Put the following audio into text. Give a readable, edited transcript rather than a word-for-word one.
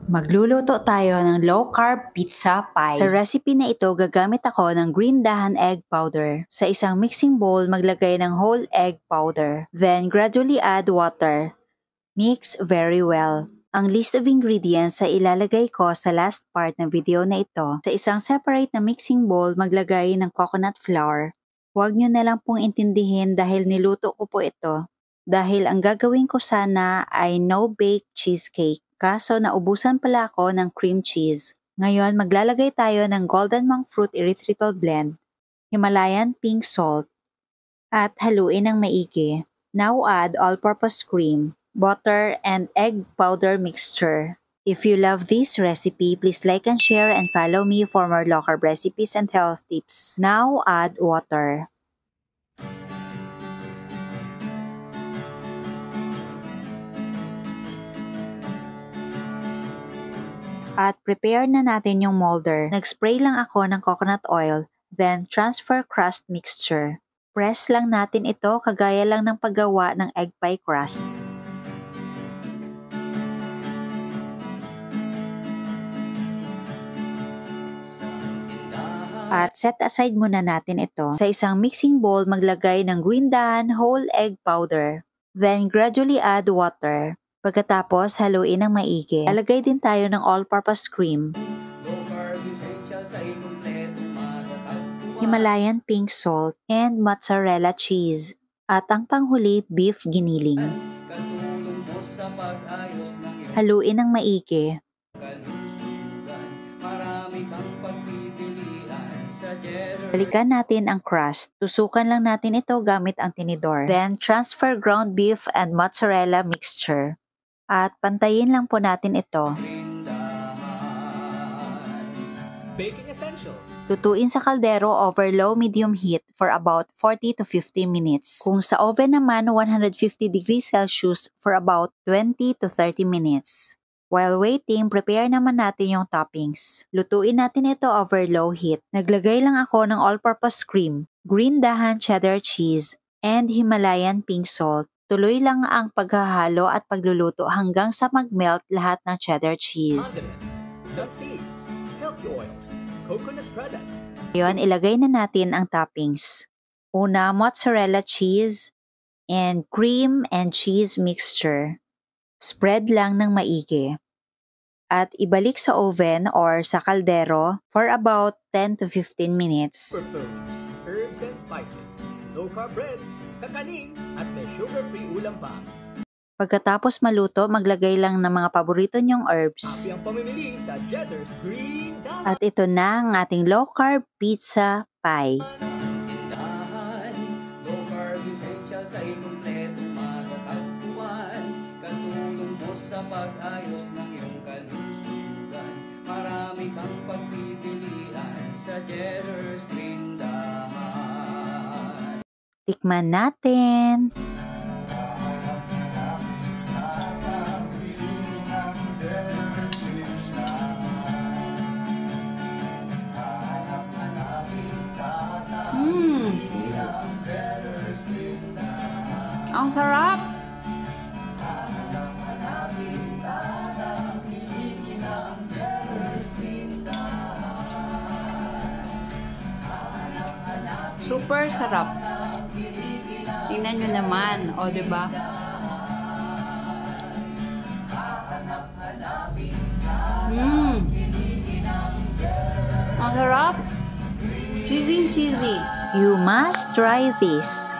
Magluluto tayo ng low-carb pizza pie. Sa recipe na ito, gagamit ako ng green dahan egg powder. Sa isang mixing bowl, maglagay ng whole egg powder. Then, gradually add water. Mix very well. Ang list of ingredients ay ilalagay ko sa last part ng video na ito. Sa isang separate na mixing bowl, maglagay ng coconut flour. Huwag nyo na lang pong intindihin dahil niluto ko po ito. Dahil ang gagawin ko sana ay no-bake cheesecake. Kaso naubusan pala ako ng cream cheese. Ngayon maglalagay tayo ng golden monk fruit erythritol blend, Himalayan pink salt, at haluin ng maigi. Now add all-purpose cream, butter, and egg powder mixture. If you love this recipe, please like and share and follow me for more low-carb recipes and health tips. Now add water. At prepare na natin yung molder. Nag-spray lang ako ng coconut oil, then transfer crust mixture. Press lang natin ito kagaya lang ng paggawa ng egg pie crust. At set aside muna natin ito. Sa isang mixing bowl, maglagay ng green dahan whole egg powder. Then gradually add water. Pagkatapos, haluin ng maigi. Alagay din tayo ng all-purpose cream, Himalayan pink salt, and mozzarella cheese. At ang panghuli, beef giniling. Haluin ng maigi. Balikan natin ang crust. Tusukan lang natin ito gamit ang tinidor. Then, transfer ground beef and mozzarella mixture. At pantayin lang po natin ito. Baking essentials. Lutuin sa kaldero over low-medium heat for about 40 to 50 minutes. Kung sa oven naman, 150 degrees Celsius for about 20 to 30 minutes. While waiting, prepare naman natin yung toppings. Lutuin natin ito over low heat. Naglagay lang ako ng all-purpose cream, green dahan cheddar cheese, and Himalayan pink salt. Tuloy lang ang paghahalo at pagluluto hanggang sa mag-melt lahat ng cheddar cheese. Seeds, healthy oils, coconut products. Ngayon, ilagay na natin ang toppings. Una, mozzarella cheese and cream and cheese mixture. Spread lang ng maigi. At ibalik sa oven or sa kaldero for about 10 to 15 minutes. For foods, herbs and spices, low-carb breads, kakanin, at may sugar-free ulam pa. Pagkatapos maluto, maglagay lang ng mga paborito nyong herbs. Happy ang pamimili sa Cheddar's Green Dahan. At ito na ang ating low-carb pizza pie. Low-carb essentials ay kumpletong matatagpuan. Katulong mo sa pag-ayos ng iyong kalusugan. Marami kang pagpipilian sa Cheddar's Green Dahan. Tikman natin. Ang sarap! Super sarap. Tingnan nyo naman, o diba? Ang sarap! Cheesy. You must try this.